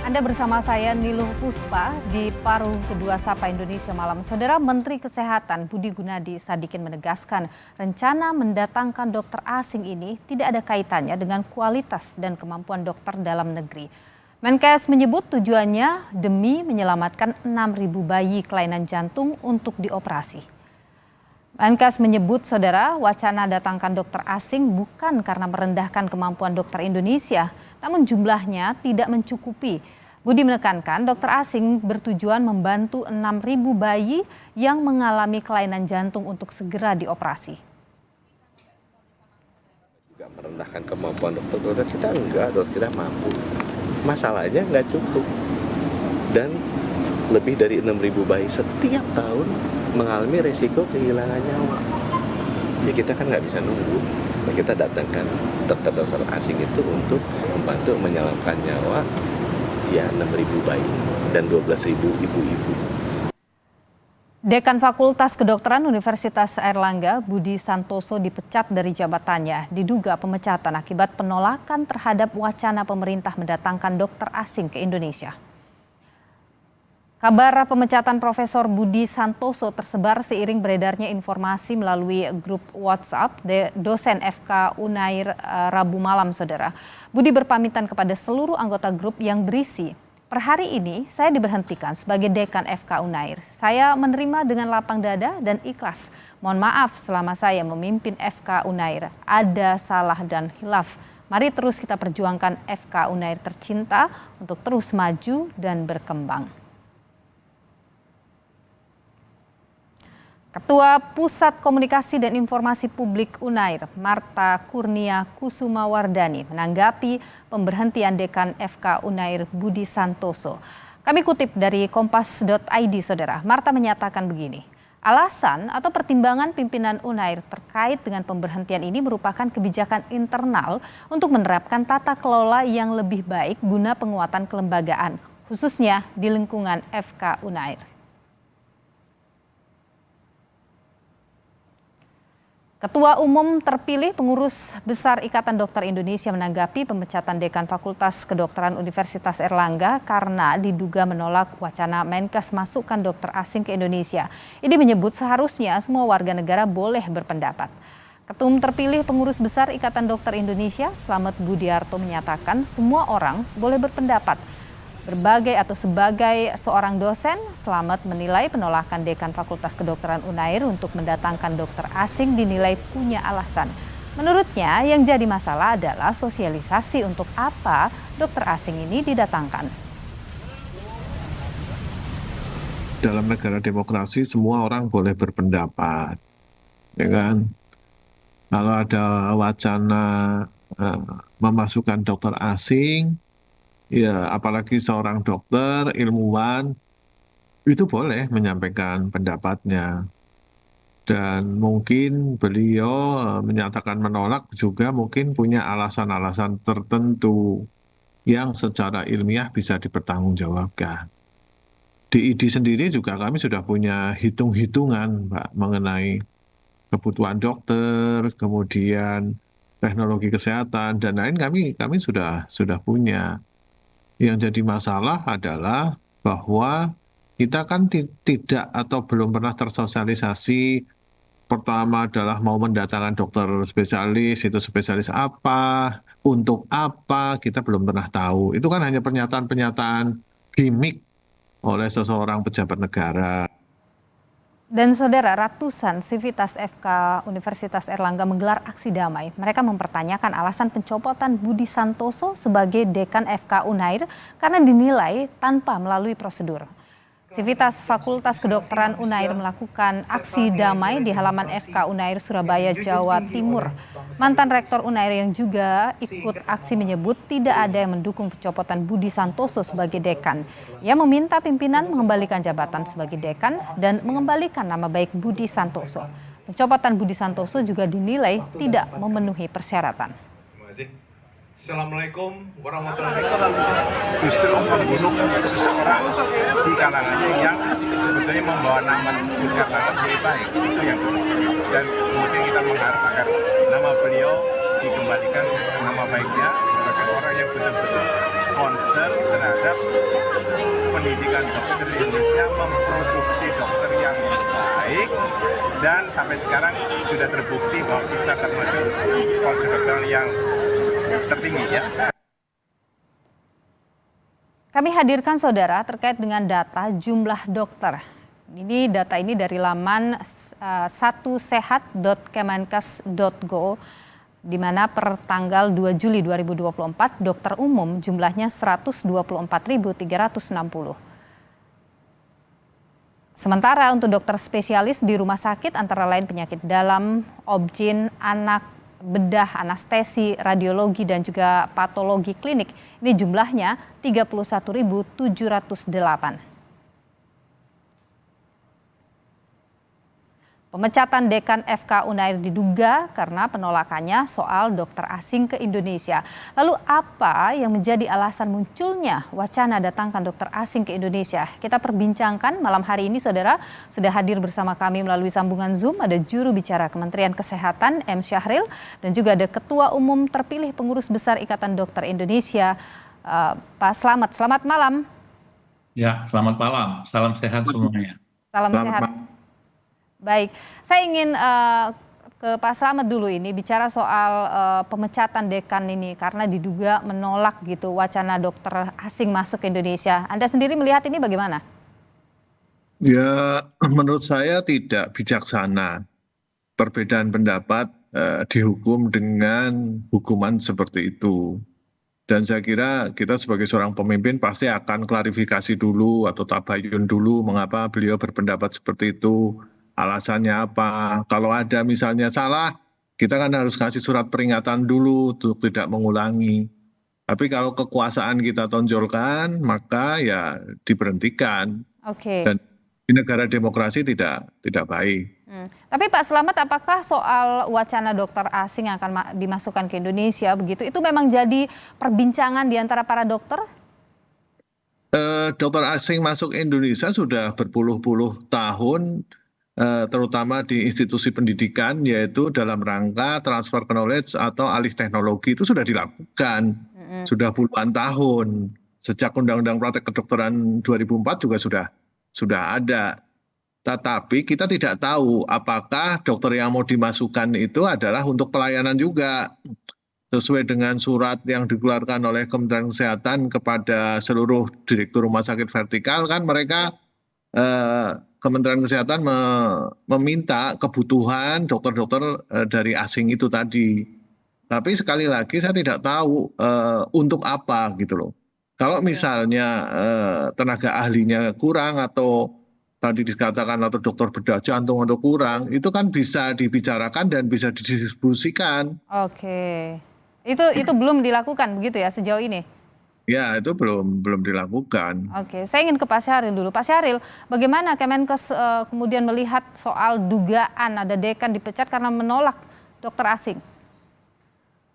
Anda bersama saya Niluh Puspa di paruh kedua Sapa Indonesia Malam. Saudara Menteri Kesehatan Budi Gunadi Sadikin menegaskan rencana mendatangkan dokter asing ini tidak ada kaitannya dengan kualitas dan kemampuan dokter dalam negeri. Menkes menyebut tujuannya demi menyelamatkan 6.000 bayi kelainan jantung untuk dioperasi. Menkes menyebut saudara wacana datangkan dokter asing bukan karena merendahkan kemampuan dokter Indonesia, namun jumlahnya tidak mencukupi. Budi menekankan dokter asing bertujuan membantu 6.000 bayi yang mengalami kelainan jantung untuk segera dioperasi. Juga merendahkan kemampuan dokter kita enggak, dokter kita mampu. Masalahnya nggak cukup. Dan lebih dari 6.000 bayi setiap tahun mengalami resiko kehilangan nyawa. Ya kita kan nggak bisa nunggu. Nah, kita datangkan dokter-dokter asing itu untuk membantu menyelamatkan nyawa ya 6.000 bayi dan 12.000 ibu-ibu. Dekan Fakultas Kedokteran Universitas Airlangga, Budi Santoso dipecat dari jabatannya. Diduga pemecatan akibat penolakan terhadap wacana pemerintah mendatangkan dokter asing ke Indonesia. Kabar pemecatan Profesor Budi Santoso tersebar seiring beredarnya informasi melalui grup WhatsApp dosen FK Unair Rabu malam, saudara. Budi berpamitan kepada seluruh anggota grup yang berisi, "Per hari ini saya diberhentikan sebagai dekan FK Unair. Saya menerima dengan lapang dada dan ikhlas. Mohon maaf selama saya memimpin FK Unair ada salah dan hilaf. Mari terus kita perjuangkan FK Unair tercinta untuk terus maju dan berkembang." Ketua Pusat Komunikasi dan Informasi Publik Unair, Marta Kurnia Kusumawardani, menanggapi pemberhentian Dekan FK Unair Budi Santoso. Kami kutip dari kompas.id, saudara. Marta menyatakan begini, alasan atau pertimbangan pimpinan Unair terkait dengan pemberhentian ini merupakan kebijakan internal untuk menerapkan tata kelola yang lebih baik guna penguatan kelembagaan, khususnya di lingkungan FK Unair. Ketua Umum terpilih Pengurus Besar Ikatan Dokter Indonesia menanggapi pemecatan Dekan Fakultas Kedokteran Universitas Airlangga karena diduga menolak wacana Menkes masukkan dokter asing ke Indonesia. Ini menyebut seharusnya semua warga negara boleh berpendapat. Ketua Umum terpilih Pengurus Besar Ikatan Dokter Indonesia, Slamet Budiarto, menyatakan semua orang boleh berpendapat. Sebagai seorang dosen, Slamet menilai penolakan Dekan Fakultas Kedokteran Unair untuk mendatangkan dokter asing dinilai punya alasan. Menurutnya yang jadi masalah adalah sosialisasi untuk apa dokter asing ini didatangkan. Dalam negara demokrasi semua orang boleh berpendapat, ya kan? Kalau ada wacana memasukkan dokter asing, ya, apalagi seorang dokter, ilmuwan, itu boleh menyampaikan pendapatnya. Dan mungkin beliau menyatakan menolak juga mungkin punya alasan-alasan tertentu yang secara ilmiah bisa dipertanggungjawabkan. Di ID sendiri juga kami sudah punya hitung-hitungan, Mbak, mengenai kebutuhan dokter, kemudian teknologi kesehatan, dan lain kami sudah punya. Yang jadi masalah adalah bahwa kita kan tidak atau belum pernah tersosialisasi. Pertama adalah mau mendatangkan dokter spesialis, itu spesialis apa, untuk apa, kita belum pernah tahu. Itu kan hanya pernyataan-pernyataan gimmick oleh seseorang pejabat negara. Dan saudara, ratusan sivitas FK Universitas Airlangga menggelar aksi damai. Mereka mempertanyakan alasan pencopotan Budi Santoso sebagai Dekan FK Unair karena dinilai tanpa melalui prosedur. Sivitas Fakultas Kedokteran Unair melakukan aksi damai di halaman FK Unair Surabaya, Jawa Timur. Mantan Rektor Unair yang juga ikut aksi menyebut tidak ada yang mendukung pencopotan Budi Santoso sebagai dekan. Ia meminta pimpinan mengembalikan jabatan sebagai dekan dan mengembalikan nama baik Budi Santoso. Pencopotan Budi Santoso juga dinilai tidak memenuhi persyaratan. Assalamualaikum warahmatullahi wabarakatuh. Justru membunuh seseorang di kalangannya yang sebetulnya membawa nama Yogyakarta menjadi baik, itu yang dan kemudian kita mengharap agar nama beliau dikembalikan nama baiknya sebagai orang yang betul-betul concern terhadap pendidikan dokter di Indonesia memproduksi dokter yang baik, dan sampai sekarang sudah terbukti bahwa kita termasuk kualitas dokter yang tertinggi ya. Kami hadirkan saudara terkait dengan data jumlah dokter. Ini data ini dari laman satusehat.kemenkes.go, di mana per tanggal 2 Juli 2024 dokter umum jumlahnya 124.360. Sementara untuk dokter spesialis di rumah sakit antara lain penyakit dalam, obgyn, anak, bedah, anestesi, radiologi, dan juga patologi klinik. Ini jumlahnya 31.708. Pemecatan dekan FK Unair diduga karena penolakannya soal dokter asing ke Indonesia. Lalu apa yang menjadi alasan munculnya wacana datangkan dokter asing ke Indonesia? Kita perbincangkan malam hari ini, saudara. Sudah hadir bersama kami melalui sambungan Zoom ada juru bicara Kementerian Kesehatan M. Syahril, dan juga ada Ketua Umum terpilih Pengurus Besar Ikatan Dokter Indonesia, Pak Slamet. Selamat malam. Ya, selamat malam. Salam sehat semuanya. Salam sehat. Baik, saya ingin ke Pak Slamet dulu ini bicara soal pemecatan dekan ini karena diduga menolak gitu wacana dokter asing masuk ke Indonesia. Anda sendiri melihat ini bagaimana? Ya, menurut saya tidak bijaksana perbedaan pendapat dihukum dengan hukuman seperti itu. Dan saya kira kita sebagai seorang pemimpin pasti akan klarifikasi dulu atau tabayun dulu mengapa beliau berpendapat seperti itu. Alasannya apa? Kalau ada misalnya salah, kita kan harus kasih surat peringatan dulu untuk tidak mengulangi. Tapi kalau kekuasaan kita tonjolkan, maka ya diberhentikan. Oke. Dan di negara demokrasi tidak baik. Tapi Pak Slamet, apakah soal wacana dokter asing yang akan dimasukkan ke Indonesia begitu, itu memang jadi perbincangan di antara para dokter? Dokter asing masuk Indonesia sudah berpuluh-puluh tahun, terutama di institusi pendidikan, yaitu dalam rangka transfer knowledge atau alih teknologi, itu sudah dilakukan. Sudah puluhan tahun. Sejak Undang-Undang Praktek Kedokteran 2004 juga sudah ada. Tetapi kita tidak tahu apakah dokter yang mau dimasukkan itu adalah untuk pelayanan juga. Sesuai dengan surat yang dikeluarkan oleh Kementerian Kesehatan kepada seluruh direktur rumah sakit vertikal, kan mereka Kementerian Kesehatan meminta kebutuhan dokter-dokter dari asing itu tadi. Tapi sekali lagi saya tidak tahu untuk apa gitu loh. Kalau misalnya tenaga ahlinya kurang atau tadi dikatakan atau dokter bedah jantung atau kurang, itu kan bisa dibicarakan dan bisa didistribusikan. Oke. Itu belum dilakukan begitu ya sejauh ini? Ya, itu belum dilakukan. Oke, saya ingin ke Pak Syahril dulu. Pak Syahril, bagaimana Kemenkes kemudian melihat soal dugaan ada dekan dipecat karena menolak dokter asing?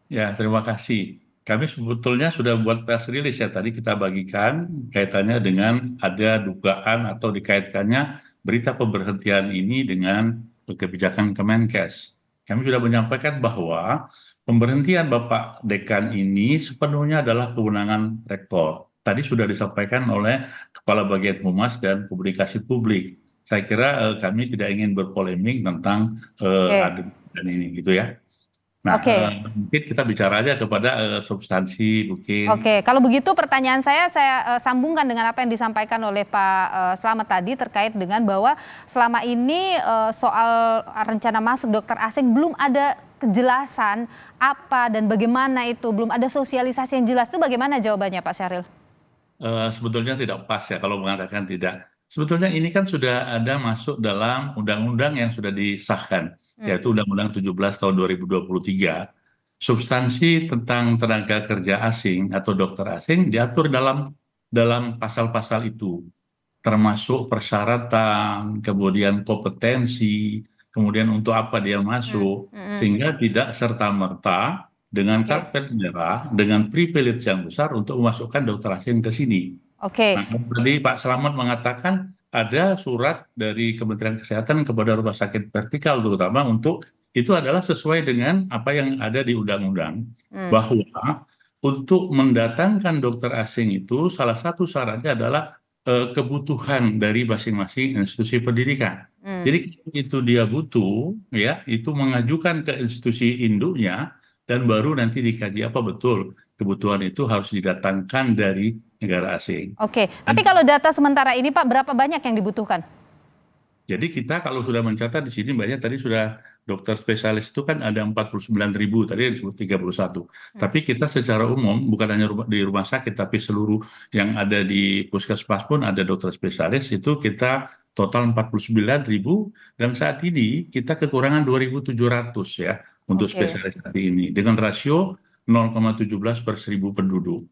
Ya, terima kasih. Kami sebetulnya sudah buat press release ya, tadi kita bagikan kaitannya dengan ada dugaan atau dikaitkannya berita pemberhentian ini dengan kebijakan Kemenkes. Kami sudah menyampaikan bahwa pemberhentian Bapak Dekan ini sepenuhnya adalah kewenangan rektor. Tadi sudah disampaikan oleh Kepala Bagian Humas dan Komunikasi Publik. Saya kira kami tidak ingin berpolemik tentang adegan ini gitu ya. Nah, mungkin kita bicara aja kepada substansi mungkin. Oke, kalau begitu pertanyaan saya sambungkan dengan apa yang disampaikan oleh Pak Slamet tadi terkait dengan bahwa selama ini soal rencana masuk dokter asing belum ada kejelasan apa dan bagaimana itu, belum ada sosialisasi yang jelas. Itu bagaimana jawabannya Pak Syahril? Sebetulnya tidak pas ya kalau mengatakan tidak. Sebetulnya ini kan sudah ada masuk dalam undang-undang yang sudah disahkan, yaitu Undang-Undang 17 tahun 2023. Substansi tentang tenaga kerja asing atau dokter asing diatur dalam pasal-pasal itu, termasuk persyaratan, kemudian kompetensi, kemudian untuk apa dia masuk, sehingga tidak serta-merta dengan karpet merah, dengan privilege yang besar untuk memasukkan dokter asing ke sini. Nah, tadi Pak Slamet mengatakan ada surat dari Kementerian Kesehatan kepada rumah sakit vertikal terutama untuk itu adalah sesuai dengan apa yang ada di undang-undang, bahwa untuk mendatangkan dokter asing itu salah satu syaratnya adalah kebutuhan dari masing-masing institusi pendidikan. Jadi kalau itu dia butuh, ya itu mengajukan ke institusi induknya dan baru nanti dikaji apa betul kebutuhan itu harus didatangkan dari negara asing. Oke, tapi kalau data sementara ini Pak, berapa banyak yang dibutuhkan? Jadi kita kalau sudah mencatat di sini banyak tadi sudah dokter spesialis itu kan ada 49.000, tadi disebut 31. Tapi kita secara umum bukan hanya di rumah sakit tapi seluruh yang ada di puskesmas pun ada dokter spesialis itu kita total 49.000 dan saat ini kita kekurangan 2.700 ya untuk Oke. spesialis hari ini dengan rasio 0,17 per 1.000 penduduk.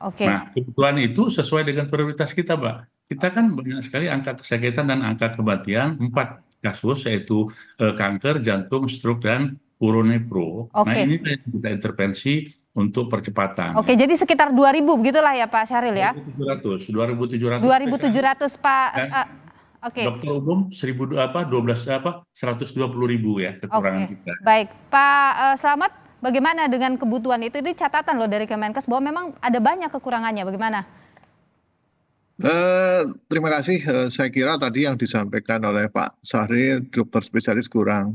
Oke. Nah, kebutuhan itu sesuai dengan prioritas kita, Mbak. Kita kan banyak sekali angka kesakitan dan angka kematian 4 kasus yaitu kanker, jantung, stroke, dan uronepro. Nah, Oke. ini yang kita intervensi untuk percepatan. Oke, jadi sekitar 2.000 begitulah ya Pak Syahril ya? 2.700 2.700 Pak. Dan Oke. dokter umum 120.000 ya kekurangan Oke, kita. baik. Pak Slamet, bagaimana dengan kebutuhan itu? Ini catatan loh dari Kemenkes bahwa memang ada banyak kekurangannya. Bagaimana? Terima kasih. Saya kira tadi yang disampaikan oleh Pak Syahril, dokter spesialis kurang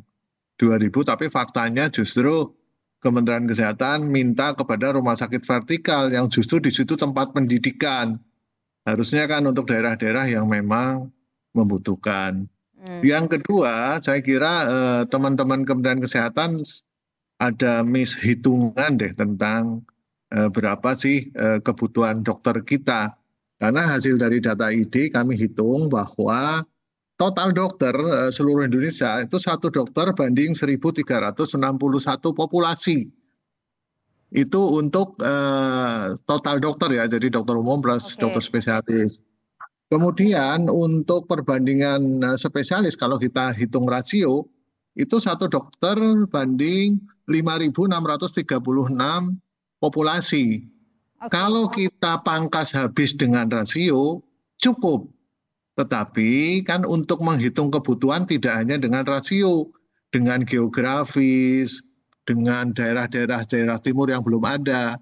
2.000, tapi faktanya justru Kementerian Kesehatan minta kepada rumah sakit vertikal yang justru di situ tempat pendidikan. Harusnya kan untuk daerah-daerah yang memang membutuhkan. Yang kedua, saya kira teman-teman Kementerian Kesehatan ada mishitungan deh tentang berapa sih kebutuhan dokter kita. Karena hasil dari data ID kami hitung bahwa total dokter seluruh Indonesia itu satu dokter banding 1.361 populasi. Itu untuk total dokter ya, jadi dokter umum plus dokter spesialis. Kemudian untuk perbandingan spesialis kalau kita hitung rasio, itu satu dokter banding 5.636 populasi. Kalau kita pangkas habis dengan rasio, cukup. Tetapi kan untuk menghitung kebutuhan tidak hanya dengan rasio, dengan geografis, dengan daerah-daerah timur yang belum ada.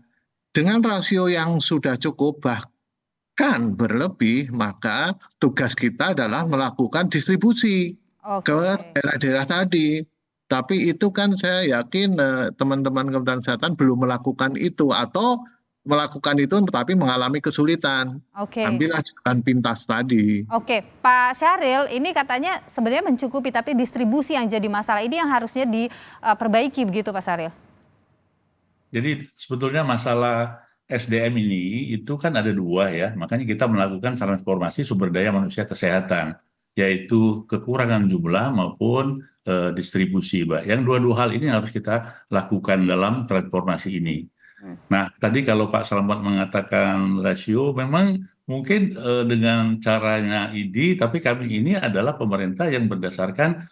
Dengan rasio yang sudah cukup bahkan berlebih, maka tugas kita adalah melakukan distribusi ke daerah-daerah tadi. Tapi itu kan saya yakin teman-teman Kementerian Kesehatan belum melakukan itu atau melakukan itu tetapi mengalami kesulitan. Ambillah jalan pintas tadi. Oke, Pak Syahril, ini katanya sebenarnya mencukupi tapi distribusi yang jadi masalah. Ini yang harusnya diperbaiki begitu Pak Syahril? Jadi sebetulnya masalah SDM ini itu kan ada dua ya, makanya kita melakukan transformasi sumber daya manusia kesehatan, yaitu kekurangan jumlah maupun distribusi, Mbak. Yang dua-dua hal ini harus kita lakukan dalam transformasi ini. Nah, tadi kalau Pak Slamet mengatakan rasio, memang mungkin dengan caranya ID, tapi kami ini adalah pemerintah yang berdasarkan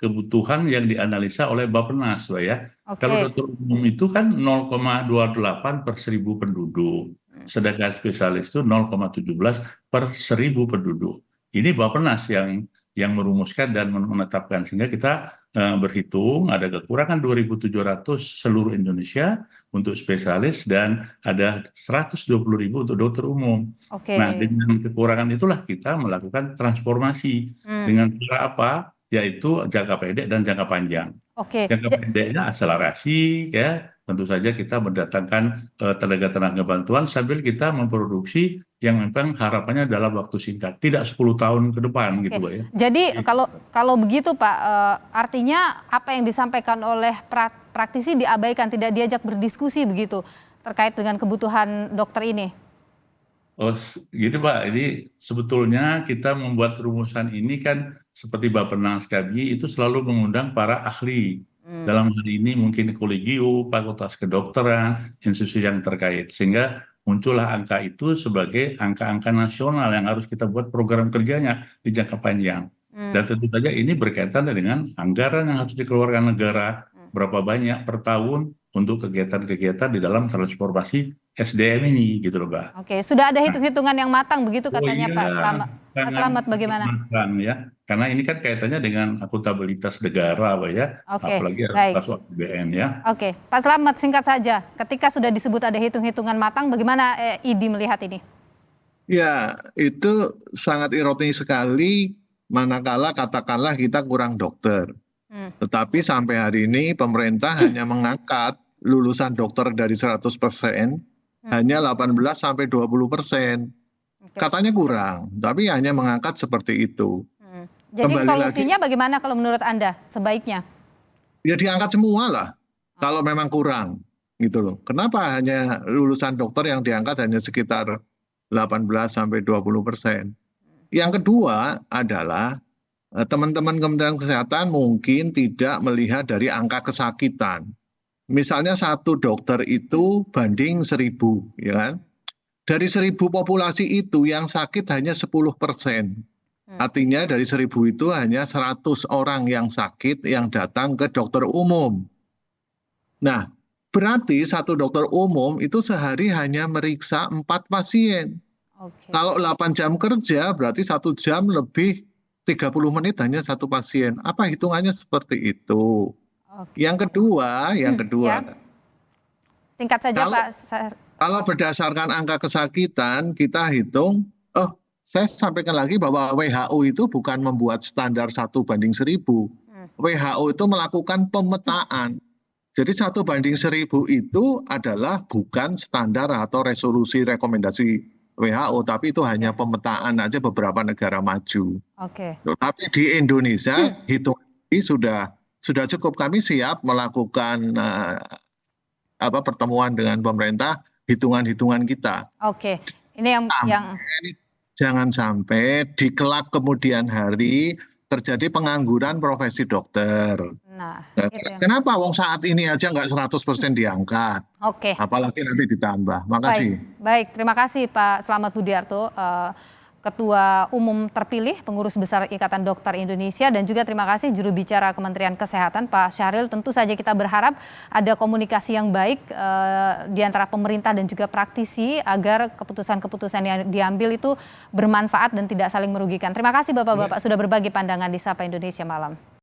kebutuhan yang dianalisa oleh Bappenas, Pak ya. Kalau dokter umum itu kan 0,28 per 1.000 penduduk, sedangkan spesialis itu 0,17 per 1.000 penduduk. Ini Bappenas yang merumuskan dan menetapkan, sehingga kita berhitung ada kekurangan 2.700 seluruh Indonesia untuk spesialis dan ada 120.000 untuk dokter umum. Nah, dengan kekurangan itulah kita melakukan transformasi dengan cara apa? Yaitu jangka pendek dan jangka panjang. Jangka pendeknya akselerasi, ya tentu saja kita mendatangkan tenaga-tenaga bantuan sambil kita memproduksi yang memang harapannya dalam waktu singkat, tidak 10 tahun ke depan gitu Pak ya. Jadi kalau begitu Pak, artinya apa yang disampaikan oleh praktisi diabaikan, tidak diajak berdiskusi begitu terkait dengan kebutuhan dokter ini? Oh, gitu Pak. Jadi sebetulnya kita membuat rumusan ini kan seperti Bappenas kami itu selalu mengundang para ahli. Dalam hal ini mungkin kolegium, fakultas kedokteran, institusi yang terkait. Sehingga muncullah angka itu sebagai angka-angka nasional yang harus kita buat program kerjanya di jangka panjang. Dan tentu saja ini berkaitan dengan anggaran yang harus dikeluarkan negara, berapa banyak per tahun untuk kegiatan-kegiatan di dalam transformasi SDM ini gitu loh Mbak. Oke, sudah ada hitung-hitungan yang matang begitu katanya Pak Slamet. Pak Slamet bagaimana? Matang ya, karena ini kan kaitannya dengan akuntabilitas negara Pak ya, apalagi atas APBN ya. Oke, Pak Slamet singkat saja, ketika sudah disebut ada hitung-hitungan matang, bagaimana ID melihat ini? Ya, itu sangat ironis sekali manakala katakanlah kita kurang dokter. Hmm, Tetapi sampai hari ini pemerintah hanya mengangkat lulusan dokter dari 100% hmm, hanya 18 sampai 20%. oke. Katanya kurang, tapi hanya mengangkat seperti itu. Hmm. Jadi Kembali lagi, solusinya bagaimana kalau menurut Anda sebaiknya? ya diangkat semua lah kalau memang kurang gitu loh. Kenapa hanya lulusan dokter yang diangkat hanya sekitar 18 sampai 20%? Yang kedua adalah teman-teman Kementerian Kesehatan mungkin tidak melihat dari angka kesakitan. Misalnya satu dokter itu banding 1.000, ya kan? Dari 1.000 populasi itu yang sakit hanya 10%. Hmm, Artinya dari 1.000 itu hanya 100 orang yang sakit yang datang ke dokter umum. Nah, berarti satu dokter umum itu sehari hanya meriksa 4 pasien. oke. Kalau 8 jam kerja berarti 1 jam lebih 30 menit hanya satu pasien. Apa hitungannya seperti itu? Oke. Yang kedua, Ya, singkat saja kalau Pak. kalau berdasarkan angka kesakitan kita hitung, saya sampaikan lagi bahwa WHO itu bukan membuat standar 1:1.000. Hmm, WHO itu melakukan pemetaan. Jadi 1:1.000 itu adalah bukan standar atau resolusi rekomendasi WHO, tapi itu hanya ya, pemetaan aja beberapa negara maju. oke. Tapi di Indonesia hitung ini sudah cukup. Kami siap melakukan pertemuan dengan pemerintah, hitungan-hitungan kita. Oke. Ini yang Jangan sampai di kelak kemudian hari terjadi pengangguran profesi dokter. nah, itu yang Kenapa wong saat ini aja nggak 100% diangkat, oke. apalagi nanti ditambah. Baik, Makasih. baik. Terima kasih Pak Slamet Budiarto, Ketua Umum terpilih Pengurus Besar Ikatan Dokter Indonesia, dan juga terima kasih juru bicara Kementerian Kesehatan Pak Syahril. Tentu saja kita berharap ada komunikasi yang baik di antara pemerintah dan juga praktisi agar keputusan-keputusan yang diambil itu bermanfaat dan tidak saling merugikan. Terima kasih Bapak-bapak sudah berbagi pandangan di Sapa Indonesia Malam.